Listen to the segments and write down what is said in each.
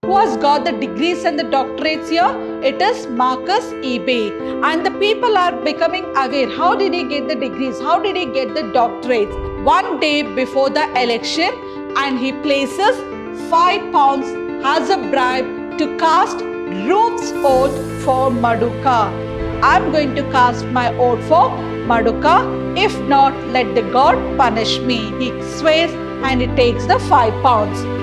Who has got the degrees and the doctorates here? It is Marcus eBay. And the people are becoming aware. How did he get the degrees? How did he get the doctorates? One day before the election, and he places £5 as a bribe to cast Rufe's vote for Maduka. I'm going to cast my vote for Maduka. If not, let the God punish me. He swears and he takes the £5.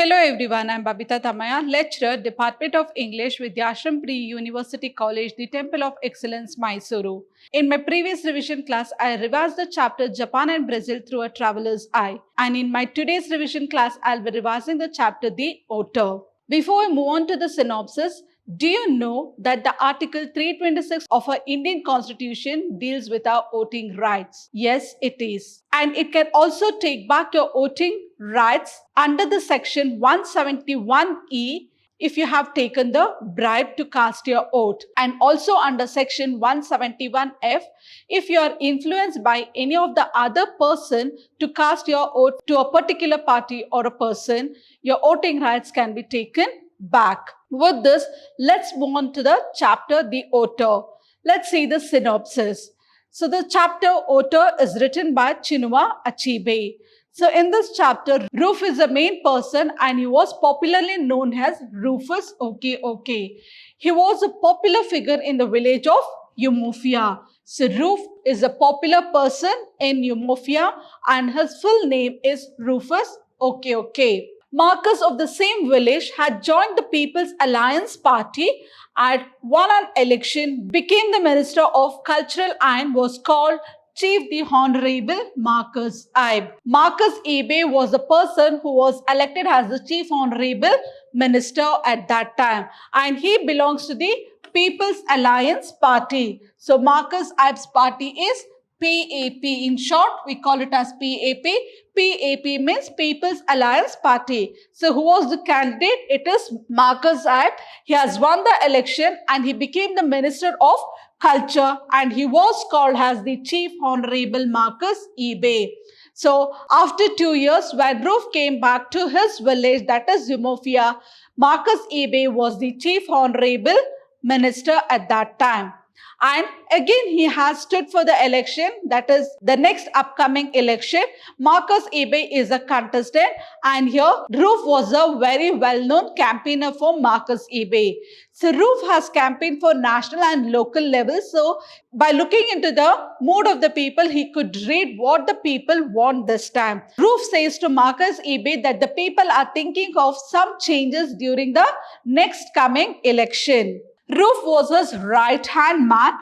Hello everyone, I'm Babita Tamaya, lecturer, Department of English, Vidhyaashram Pre-University College, the Temple of Excellence, Mysuru. In my previous revision class, I revised the chapter Japan and Brazil through a traveler's eye. And in my today's revision class, I'll be revising the chapter The Voter. Before we move on to the synopsis, do you know that the Article 326 of our Indian Constitution deals with our voting rights? Yes, it is. And it can also take back your voting rights under the section 171E if you have taken the bribe to cast your vote, and also under section 171F if you are influenced by any of the other person to cast your vote to a particular party or a person, your voting rights can be taken back. With this, let's move on to the chapter The Voter. Let's see the synopsis. So the chapter Voter is written by Chinua Achebe. So in this chapter, Rufe is the main person and he was popularly known as Rufus OK. He was a popular figure in the village of Umofia. So Rufe is a popular person in Umofia and his full name is Rufus OK. Marcus of the same village had joined the People's Alliance Party and won an election, became the Minister of Cultural and was called Chief the Honorable Marcus Ibe. Marcus Ibe was the person who was elected as the Chief Honorable Minister at that time, and he belongs to the People's Alliance Party. So Marcus Ibe's party is PAP. In short, we call it as PAP. PAP means People's Alliance Party. So who was the candidate? It is Marcus Ibe. He has won the election and he became the Minister of Culture and he was called as the Chief Honorable Marcus Ibe. So after 2 years, when Rufe came back to his village, that is Umofia, Marcus Ibe was the Chief Honorable Minister at that time. And again, he has stood for the election, that is the next upcoming election. Marcus Ibe is a contestant and here Rufe was a very well-known campaigner for Marcus Ibe. So Rufe has campaigned for national and local levels. So by looking into the mood of the people, he could read what the people want this time. Rufe says to Marcus Ibe that the people are thinking of some changes during the next coming election. Rufe was his right-hand man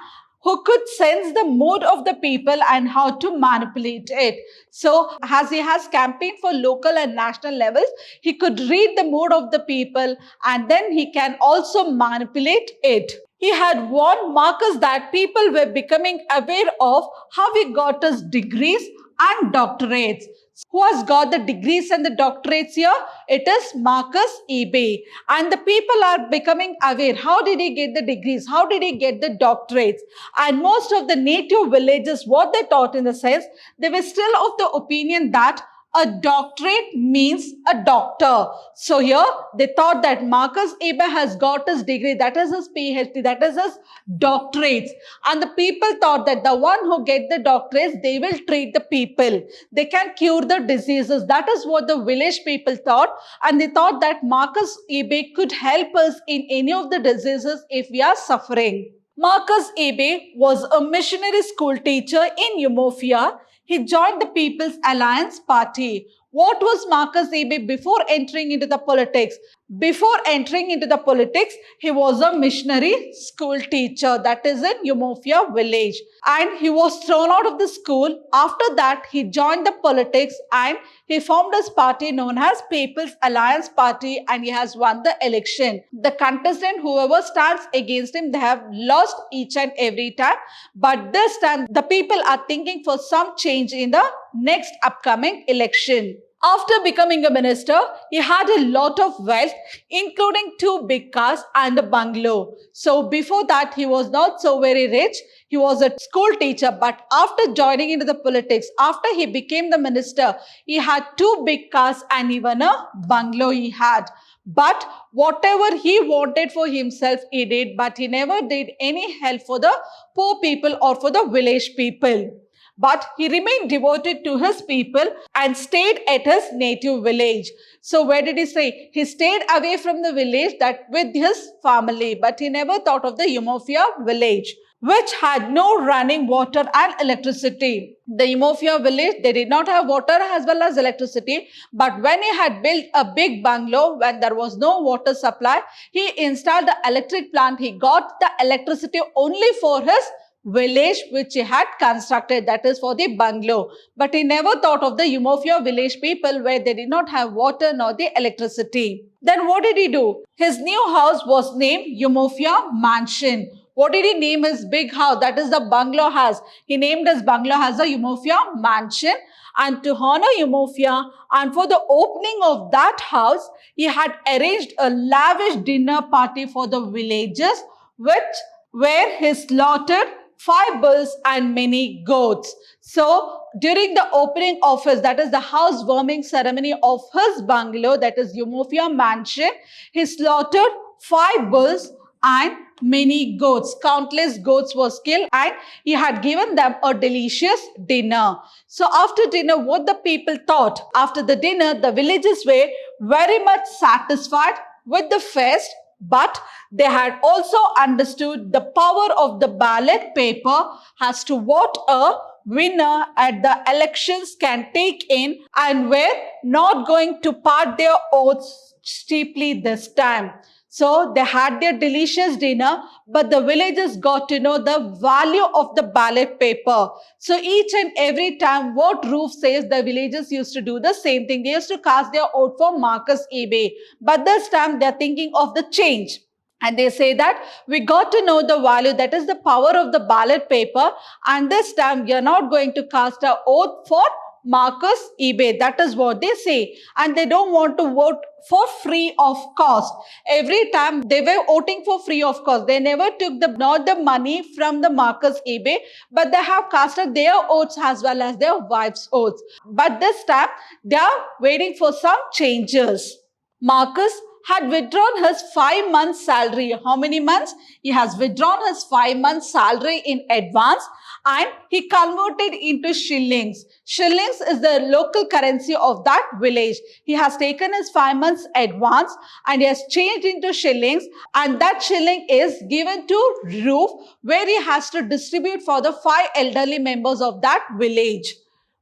who could sense the mood of the people and how to manipulate it. So, as he has campaigned for local and national levels, he could read the mood of the people and then he can also manipulate it. He had warned Marcus that people were becoming aware of how he got his degrees and doctorates. Who has got the degrees and the doctorates here? It is Marcus Ibe. And the people are becoming aware. How did he get the degrees? How did he get the doctorates? And most of the native villages, what they taught in the sense, they were still of the opinion that a doctorate means a doctor. So here they thought that Marcus Ibe has got his degree, that is his PhD, that is his doctorates. And the people thought that the one who get the doctorates, they will treat the people. They can cure the diseases. That is what the village people thought. And they thought that Marcus Ibe could help us in any of the diseases if we are suffering. Marcus Ibe was a missionary school teacher in Umofia. He joined the People's Alliance Party. What was Marcus Ibe before entering into the politics? Before entering into the politics, he was a missionary school teacher, that is in Umofia village. And he was thrown out of the school. After that, he joined the politics and he formed his party known as People's Alliance Party and he has won the election. The contestant, whoever stands against him, they have lost each and every time. But this time, the people are thinking for some change in the next upcoming election. After becoming a minister, he had a lot of wealth, including 2 big cars and a bungalow. So before that, he was not so very rich. He was a school teacher, but after joining into the politics, after he became the minister, he had 2 big cars and even a bungalow he had. But whatever he wanted for himself, he did, but he never did any help for the poor people or for the village people. But he remained devoted to his people and stayed at his native village. So where did he stay? He stayed away from the village that with his family, but he never thought of the Umofia village, which had no running water and electricity. The Umofia village, they did not have water as well as electricity, but when he had built a big bungalow, when there was no water supply, he installed the electric plant. He got the electricity only for his village which he had constructed, that is for the bungalow. But he never thought of the Umofia village people where they did not have water nor the electricity. Then what did he do? His new house was named Umofia Mansion. What did he name his big house? That is the bungalow house. He named his bungalow as the Umofia Mansion. And to honor Umofia and for the opening of that house, he had arranged a lavish dinner party for the villagers, where he slaughtered 5 bulls and many goats. So during the opening of his, that is the housewarming ceremony of his bungalow, that is Umofia Mansion, he slaughtered 5 bulls and many goats. Countless goats was killed and he had given them a delicious dinner. So after dinner, what the people thought? After the dinner, the villagers were very much satisfied with the feast, but they had also understood the power of the ballot paper as to what a winner at the elections can take in, and were not going to part their oaths steeply this time. So they had their delicious dinner, but the villagers got to know the value of the ballot paper. So each and every time what Roof says, the villagers used to do the same thing. They used to cast their vote for Marcus Ebe. But this time they're thinking of the change. And they say that we got to know the value, that is the power of the ballot paper. And this time we are not going to cast our oath for Marcus Ebe. That is what they say. And they don't want to vote for free of cost. Every time they were voting for free of cost. They never took not the money from the Marcus Ebe, but they have casted their oaths as well as their wives' oaths. But this time they are waiting for some changes. Marcus had withdrawn his 5 months salary. How many months? He has withdrawn his 5 months salary in advance and he converted into shillings. Shillings is the local currency of that village. He has taken his 5 months advance and he has changed into shillings, and that shilling is given to Roof, where he has to distribute for the 5 elderly members of that village.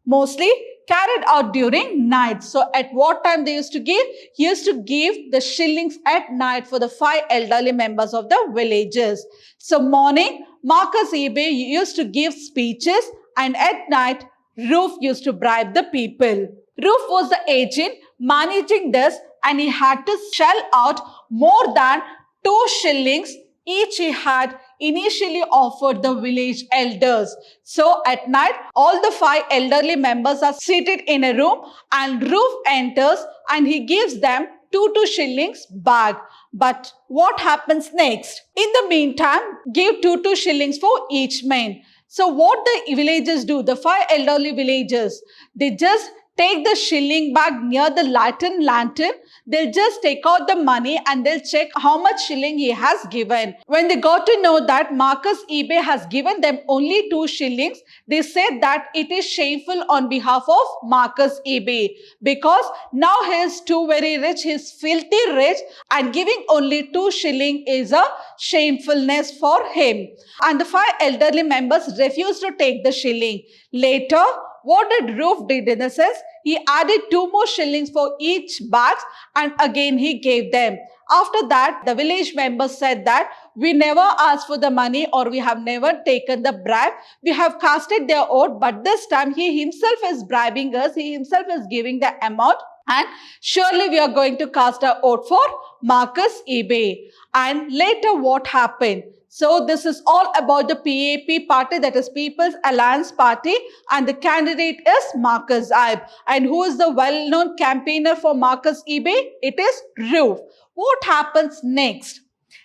Mostly carried out during night. So at what time they used to give? He used to give the shillings at night for the 5 elderly members of the villages. So morning, Marcus Ebe used to give speeches, and at night, Roof used to bribe the people. Roof was the agent managing this, and he had to shell out more than 2 shillings each he had initially offered the village elders. So at night, all the 5 elderly members are seated in a room, and Roof enters and he gives them 2 shillings back. But what happens next? In the meantime, give 2 shillings for each man. So what the villagers do, the 5 elderly villagers, they just take the shilling bag near the lantern. They'll just take out the money and they'll check how much shilling he has given. When they got to know that Marcus Ebe has given them only 2 shillings, they said that it is shameful on behalf of Marcus Ebe, because now he is too very rich, he is filthy rich, and giving only 2 shilling is a shamefulness for him. And the 5 elderly members refused to take the shilling. Later, what did Roof did in the sense? He added 2 more shillings for each bag, and again he gave them. After that, the village members said that we never asked for the money, or we have never taken the bribe. We have casted their vote, but this time he himself is bribing us. He himself is giving the amount, and surely we are going to cast our vote for Marcus Ebe. And later what happened? So this is all about the PAP party, that is People's Alliance Party, and the candidate is Marcus Ebe. And who is the well-known campaigner for Marcus Ebe? It is Roof. What happens next?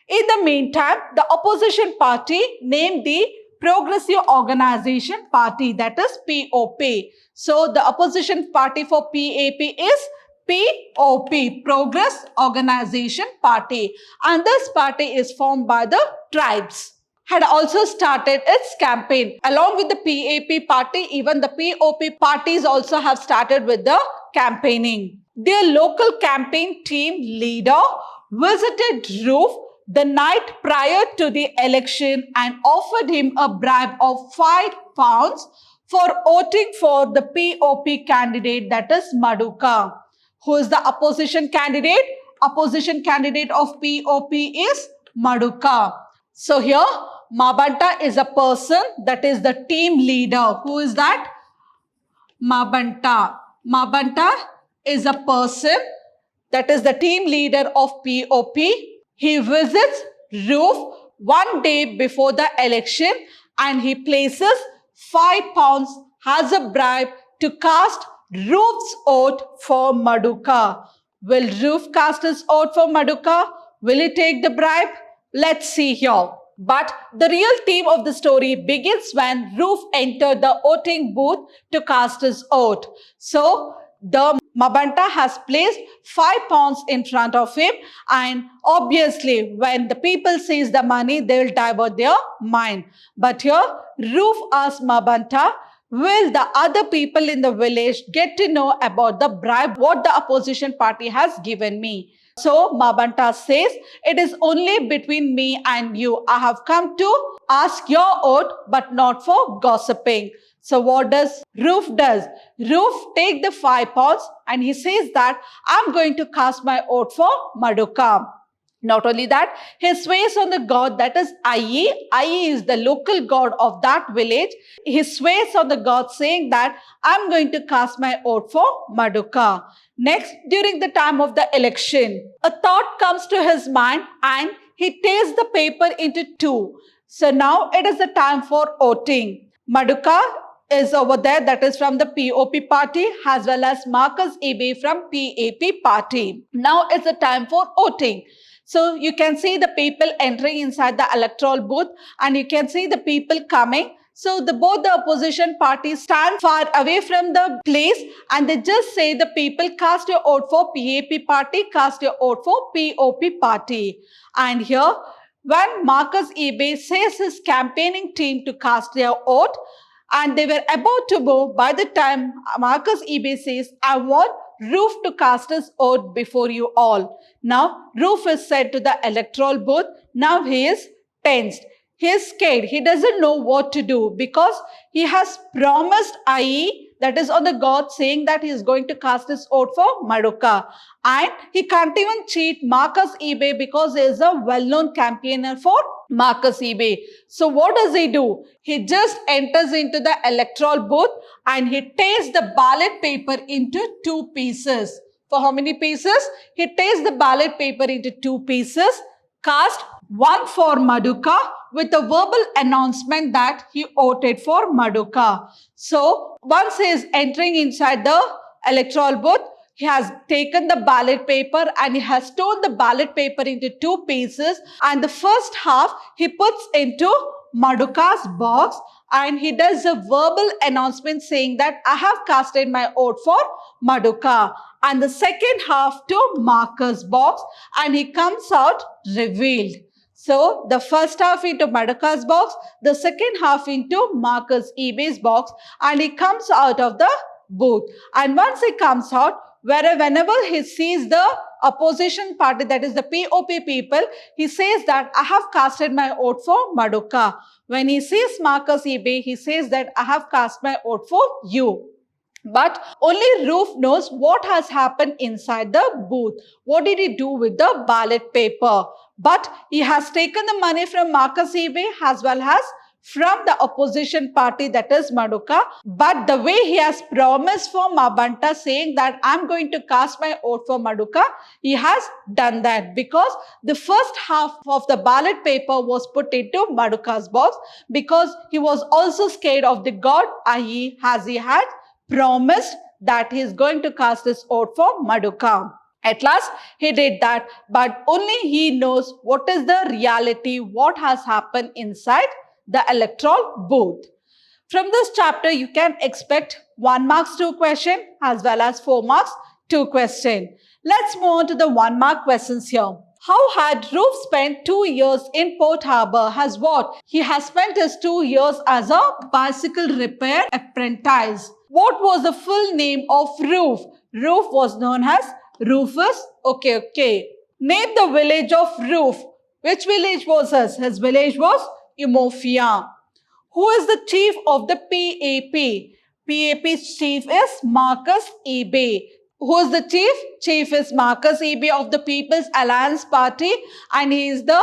In the meantime, the opposition party named the Progressive Organization Party, that is POP. So the opposition party for PAP is POP, Progress Organization Party, and this party is formed by the tribes. Had also started its campaign. Along with the PAP party, even the POP parties also have started with the campaigning. Their local campaign team leader visited Roof the night prior to the election and offered him a bribe of £5 for voting for the POP candidate, that is Maduka. Who is the opposition candidate? Opposition candidate of POP is Maduka. So here, Mabanta is a person, that is the team leader. Who is that? Mabanta. Mabanta is a person, that is the team leader of POP. He visits Roof one day before the election and he places £5 as a bribe to cast Roof's vote for Maduka. Will Roof cast his vote for Maduka? Will he take the bribe? Let's see here. But the real theme of the story begins when Roof entered the voting booth to cast his vote. So the Mabanta has placed £5 in front of him, and obviously when the people sees the money, they will divert their mind. But here Roof asks Mabanta, will the other people in the village get to know about the bribe what the opposition party has given me? So Mabanta says, it is only between me and you. I have come to ask your vote, but not for gossiping. So what does Roof does? Roof take the £5 and he says that I'm going to cast my vote for Maduka. Not only that, he swears on the god, that is IE. IE is the local god of that village. He swears on the god saying that I'm going to cast my vote for Maduka. Next, during the time of the election, a thought comes to his mind and he tears the paper into two. So now it is the time for voting. Maduka is over there, that is from the POP party, as well as Marcus Ebe from PAP party. Now it's the time for voting. So you can see the people entering inside the electoral booth and you can see the people coming. So both the opposition parties stand far away from the place and they just say the people cast your vote for PAP party, cast your vote for POP party. And here when Marcus Ebe says his campaigning team to cast their vote and they were about to move, by the time Marcus Ebe says, I want Roof to cast his vote before you all. Now, Roof is said to the electoral booth. Now he is tensed. He is scared. He doesn't know what to do because he has promised IE, that is on the god, saying that he is going to cast his vote for Maduka. And he can't even cheat Marcus Ebe because he is a well-known campaigner for Marcus Ebe. So what does he do? He just enters into the electoral booth and he tears the ballot paper into two pieces. For how many pieces? He tears the ballot paper into two pieces, cast one for Maduka with a verbal announcement that he voted for Maduka. So once he is entering inside the electoral booth, he has taken the ballot paper and he has torn the ballot paper into two pieces, and the first half he puts into Maduka's box and he does a verbal announcement saying that I have casted my vote for Maduka, and the second half to Marcus' box, and he comes out revealed. So the first half into Maduka's box, the second half into Marcus Ebe's box, and he comes out of the booth. And once he comes out, whenever he sees the opposition party, that is the POP people, he says that I have casted my vote for Maduka. When he sees Marcus Ebe, he says that I have cast my vote for you. But only Roof knows what has happened inside the booth. What did he do with the ballot paper? But he has taken the money from Marcus Ebe as well as from the opposition party, that is Maduka. But the way he has promised for Mabanta saying that I'm going to cast my vote for Maduka, he has done that because the first half of the ballot paper was put into Maduka's box because he was also scared of the god, i.e. as he had promised that he is going to cast his vote for Maduka. At last, he did that, but only he knows what is the reality, what has happened inside the electoral booth. From this chapter, you can expect 1 marks 2 question as well as 4 marks 2 question. Let's move on to the 1 mark questions here. How had Roof spent 2 years in Port Harbour? Has what? He has spent his 2 years as a bicycle repair apprentice. What was the full name of Roof? Roof was known as Rufus. Okay. Name the village of Roof. Which village was his? His village was Umofia. Who is the chief of the PAP? PAP's chief is Marcus Ebe. Who is the chief? Chief is Marcus Ebe of the People's Alliance Party, and he is the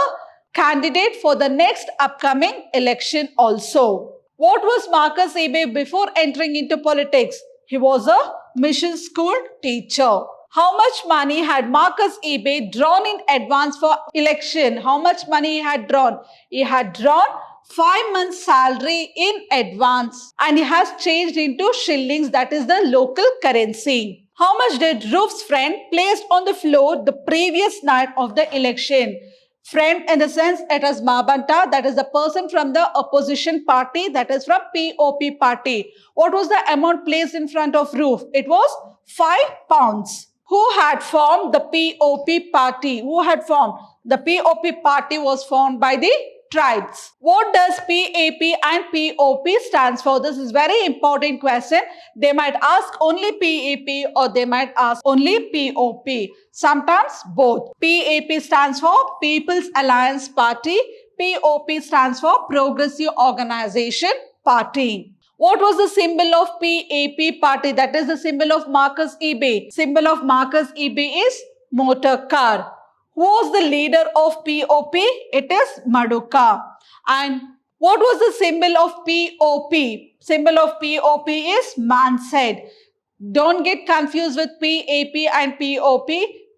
candidate for the next upcoming election also. What was Marcus Ebe before entering into politics? He was a mission school teacher. How much money had Marcus Ebe drawn in advance for election? How much money he had drawn? He had drawn 5 months salary in advance, and he has changed into shillings, that is the local currency. How much did Roof's friend placed on the floor the previous night of the election? Friend in the sense it is Mabanta, that is the person from the opposition party, that is from POP party. What was the amount placed in front of Roof? It was 5 pounds. Who had formed the POP party? Who had formed? The POP party was formed by the tribes. What does PAP and POP stands for? This is very important question. They might ask only PAP or they might ask only POP. Sometimes both. PAP stands for People's Alliance Party. POP stands for Progressive Organization Party. What was the symbol of PAP party? That is the symbol of Marcus Ebe. Symbol of Marcus Ebe is motor car. Who was the leader of POP? It is Maduka. And what was the symbol of POP? Symbol of POP is man's head. Don't get confused with PAP and POP.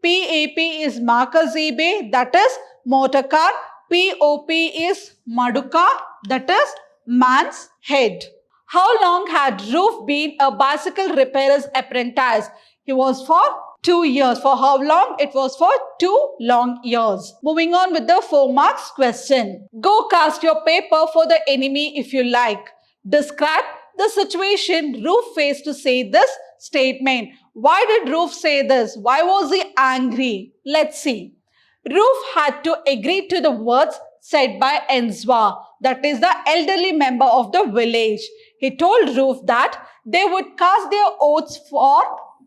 PAP is Marcus Ebe, that is motor car. POP is Maduka, that is man's head. How long had Roof been a bicycle repairer's apprentice? He was for 2 years. For how long? It was for 2 long years. Moving on with the 4 marks question. Go cast your paper for the enemy if you like. Describe the situation Roof faced to say this statement. Why did Roof say this? Why was he angry? Let's see. Roof had to agree to the words said by Enzwa, that is the elderly member of the village. He told Roof that they would cast their oaths for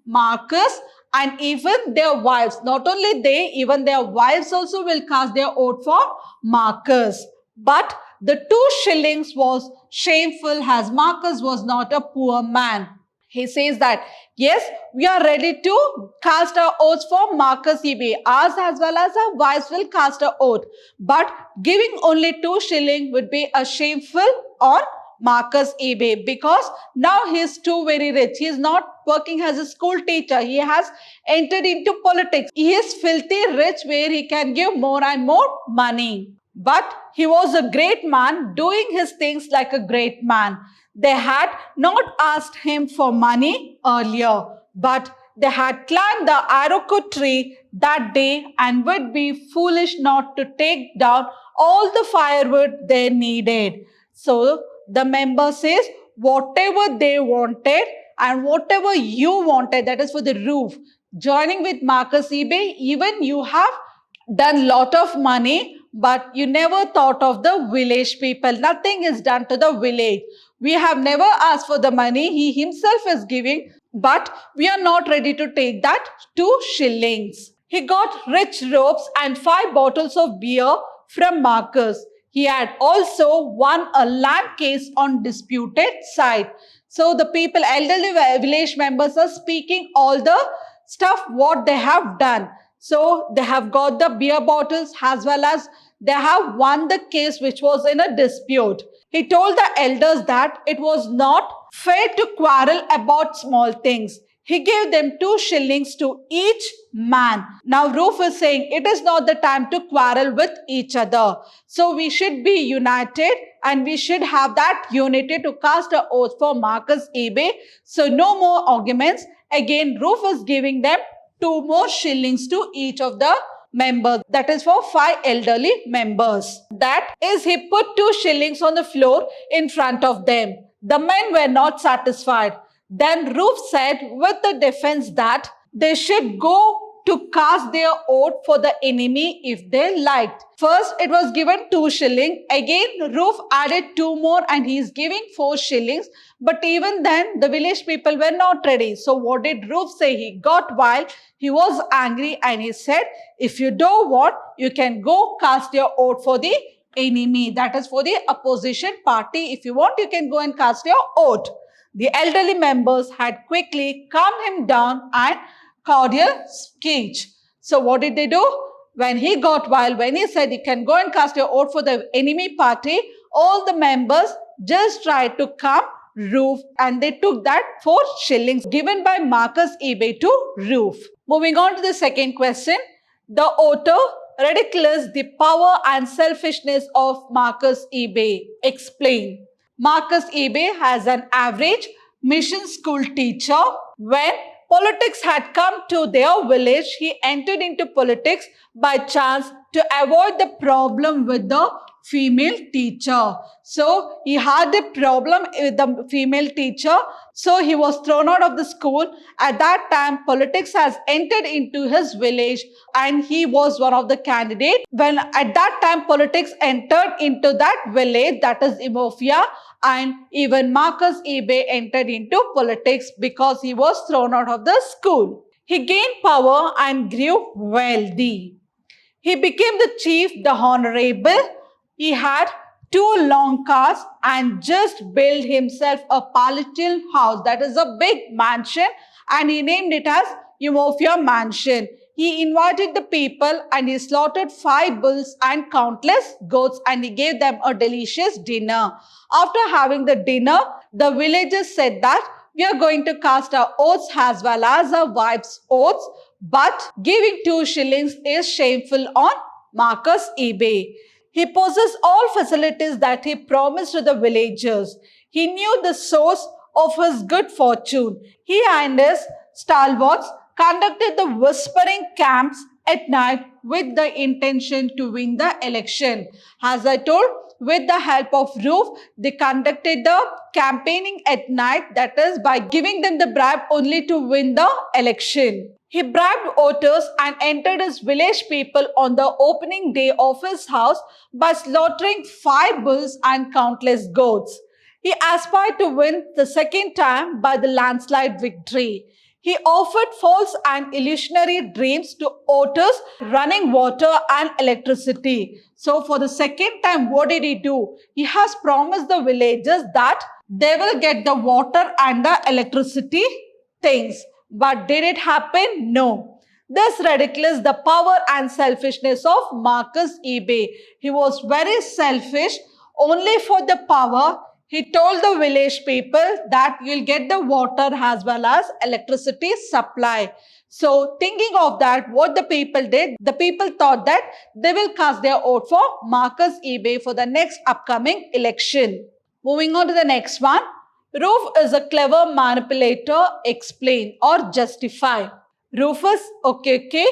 Marcus and even their wives. Not only they, even their wives also will cast their oath for Marcus. But the 2 shillings was shameful as Marcus was not a poor man. He says that, yes, we are ready to cast our oaths for Marcus Ebe. Us as well as our wives will cast our oath. But giving only 2 shillings would be a shameful on Marcus Ebe, because now he is too very rich. He is not working as a school teacher. He has entered into politics. He is filthy rich where he can give more and more money. But he was a great man doing his things like a great man. They had not asked him for money earlier, but they had climbed the Aroko tree that day and would be foolish not to take down all the firewood they needed. So the member says whatever they wanted and whatever you wanted, that is for the Roof. Joining with Marcus Ebe, even you have done lot of money, but you never thought of the village people. Nothing is done to the village. We have never asked for the money. He himself is giving, but we are not ready to take that 2 shillings. He got rich ropes and 5 bottles of beer from Marcus. He had also won a land case on disputed site. So the people, elderly village members are speaking all the stuff what they have done. So they have got the beer bottles as well as they have won the case which was in a dispute. He told the elders that it was not fair to quarrel about small things. He gave them 2 shillings to each man. Now Roof is saying it is not the time to quarrel with each other. So we should be united and we should have that unity to cast an oath for Marcus Ebe. So no more arguments. Again, Roof is giving them 2 more shillings to each of the members, that is for 5 elderly members. That is, he put 2 shillings on the floor in front of them. The men were not satisfied. Then Roof said with the defense that they should go to cast their vote for the enemy if they liked. First, it was given 2 shillings. Again, Roof added 2 more and he is giving 4 shillings. But even then, the village people were not ready. So what did Roof say? He got wild. He was angry and he said, if you don't want, you can go cast your vote for the enemy. That is for the opposition party. If you want, you can go and cast your vote. The elderly members had quickly calmed him down and cordial speech. So what did they do? When he got wild, when he said you can go and cast your vote for the enemy party, all the members just tried to calm Roof and they took that 4 shillings given by Marcus eBay to Roof. Moving on to the second question. The author ridicules the power and selfishness of Marcus eBay. Explain. Marcus eBay has an average mission school teacher. When politics had come to their village, he entered into politics by chance to avoid the problem with the female teacher. So he had a problem with the female teacher. So he was thrown out of the school. At that time, politics has entered into his village and he was one of the candidates. When at that time, politics entered into that village, that is Imofia, and even Marcus eBay entered into politics because he was thrown out of the school. He gained power and grew wealthy. He became the chief, the honorable. He had 2 long cars and just built himself a palatial house, that is a big mansion, and he named it as Umofia Mansion. He invited the people and he slaughtered 5 bulls and countless goats and he gave them a delicious dinner. After having the dinner, the villagers said that we are going to cast our oaths as well as our wives' oaths, but giving 2 shillings is shameful on Marcus eBay. He possessed all facilities that he promised to the villagers. He knew the source of his good fortune. He and his stalwarts conducted the whispering camps at night with the intention to win the election. As I told, with the help of Roof, they conducted the campaigning at night, that is by giving them the bribe only to win the election. He bribed voters and entered his village people on the opening day of his house by slaughtering 5 bulls and countless goats. He aspired to win the second time by the landslide victory. He offered false and illusionary dreams to voters, running water and electricity. So for the second time, what did he do? He has promised the villagers that they will get the water and the electricity things. But did it happen? No. This ridicules the power and selfishness of Marcus eBay. He was very selfish only for the power. He told the village people that you'll get the water as well as electricity supply. So thinking of that, what the people did, the people thought that they will cast their vote for Marcus eBay for the next upcoming election. Moving on to the next one. Roof is a clever manipulator. Explain or justify. Rufus, okay.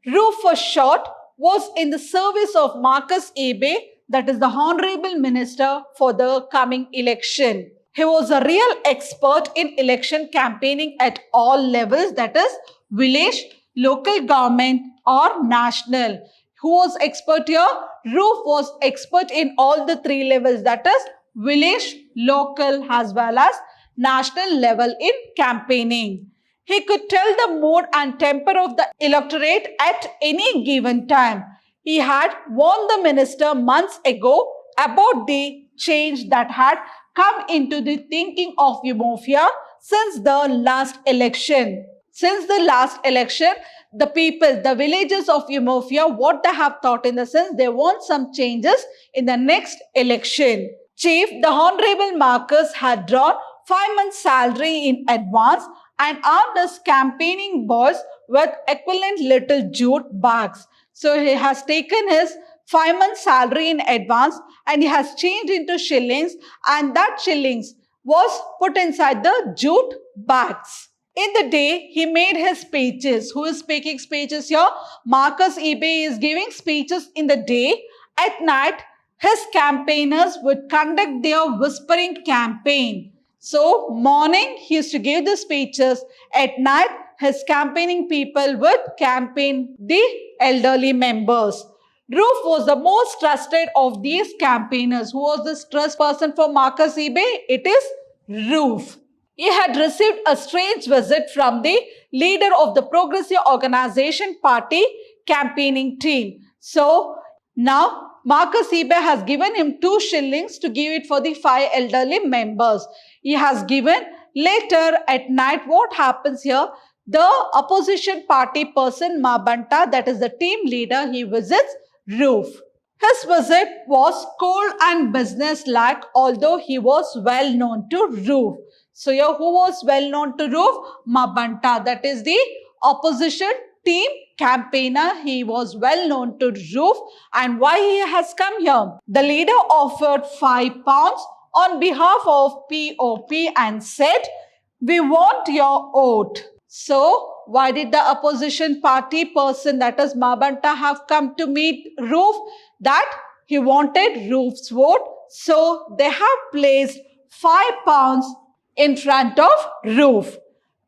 Roof for short, was in the service of Marcus eBay, that is the honorable minister for the coming election. He was a real expert in election campaigning at all levels, that is village, local government or national. Who was expert here? Roof was expert in all the 3 levels, that is village, local as well as national level in campaigning. He could tell the mood and temper of the electorate at any given time. He had warned the minister months ago about the change that had come into the thinking of Umofia since the last election. Since the last election, the people, the villagers of Umofia, what they have thought in the sense they want some changes in the next election. Chief, the Honorable Marcus had drawn 5 months' salary in advance and armed his campaigning boys with equivalent little jute bags. So he has taken his 5 months' salary in advance and he has changed into shillings, and that shillings was put inside the jute bags. In the day, he made his speeches. Who is speaking speeches here? Marcus eBay is giving speeches in the day. At night, his campaigners would conduct their whispering campaign. So, morning, he used to give the speeches. At night, his campaigning people would campaign the elderly members. Roof was the most trusted of these campaigners. Who was this trust person for Marcus eBay? It is Roof. He had received a strange visit from the leader of the Progressive Organization Party campaigning team. So, now Marcus eBay has given him 2 shillings to give it for the 5 elderly members. He has given. Later at night, what happens here? The opposition party person Mabanta, that is the team leader, he visits Roof. His visit was cold and business-like, although he was well known to Roof. So here, who was well known to Roof? Mabanta, that is the opposition team campaigner. He was well known to Roof. And why he has come here? The leader offered £5 on behalf of POP and said, "We want your vote." So, why did the opposition party person, that is Mabanta, have come to meet Roof? That he wanted Roof's vote. So, they have placed £5 in front of Roof.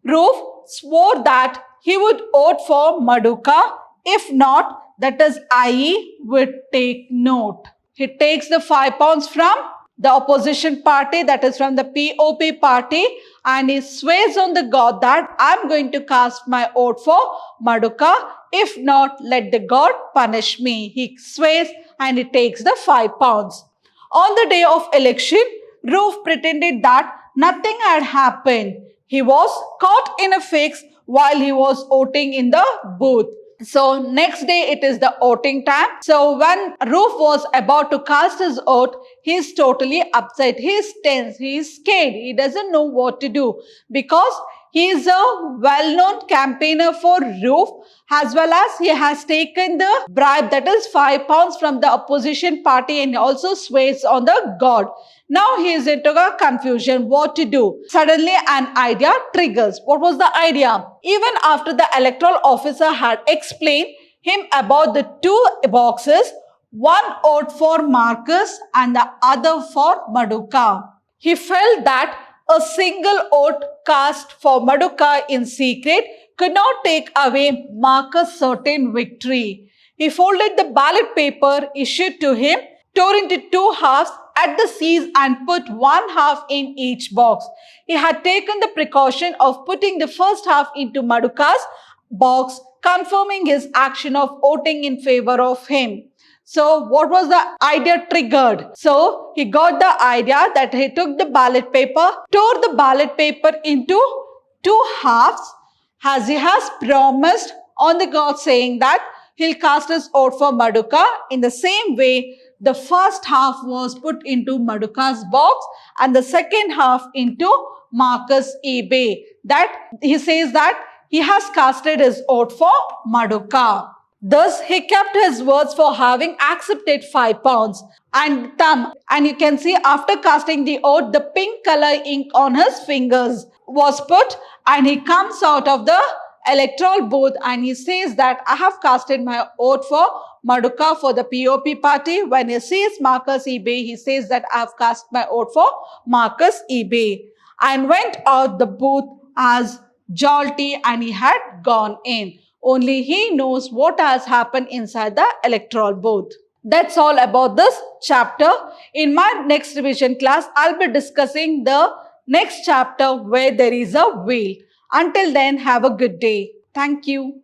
Roof swore that he would vote for Maduka. If not, that is IE would take note. He takes the £5 from the opposition party, that is from the POP party, and he swears on the God that I'm going to cast my vote for Maduka. If not, let the God punish me. He swears and he takes the £5. On the day of election, Roof pretended that nothing had happened. He was caught in a fix while he was voting in the booth. So next day it is the voting time. So when Roof was about to cast his vote, he is totally upset. He is tense. He is scared. He doesn't know what to do because he is a well-known campaigner for Roof, as well as he has taken the bribe, that is £5 from the opposition party, and also swears on the God. Now he is into a confusion what to do. Suddenly an idea triggers. What was the idea? Even after the electoral officer had explained him about the 2 boxes, one vote for Marcus and the other for Maduka, he felt that a single vote cast for Maduka in secret could not take away Marcus' certain victory. He folded the ballot paper issued to him, tore into 2 halves at the seams and put 1 half in each box. He had taken the precaution of putting the first half into Maduka's box, confirming his action of voting in favor of him. So what was the idea triggered? So he got the idea that he took the ballot paper, tore the ballot paper into 2 halves as he has promised on the God, saying that he'll cast his vote for Maduka. In the same way, the first half was put into Maduka's box and the second half into Marcus eBay. That he says that he has casted his vote for Maduka. Thus, he kept his words for having accepted £5 and thumb. And you can see after casting the vote, the pink color ink on his fingers was put, and he comes out of the electoral booth and he says that I have casted my vote for Maduka for the POP party. When he sees Marcus eBay, he says that I have cast my vote for Marcus eBay, and went out the booth as jolty, and he had gone in. Only he knows what has happened inside the electoral booth. That's all about this chapter. In my next revision class, I'll be discussing the next chapter where there is a wheel. Until then, have a good day. Thank you.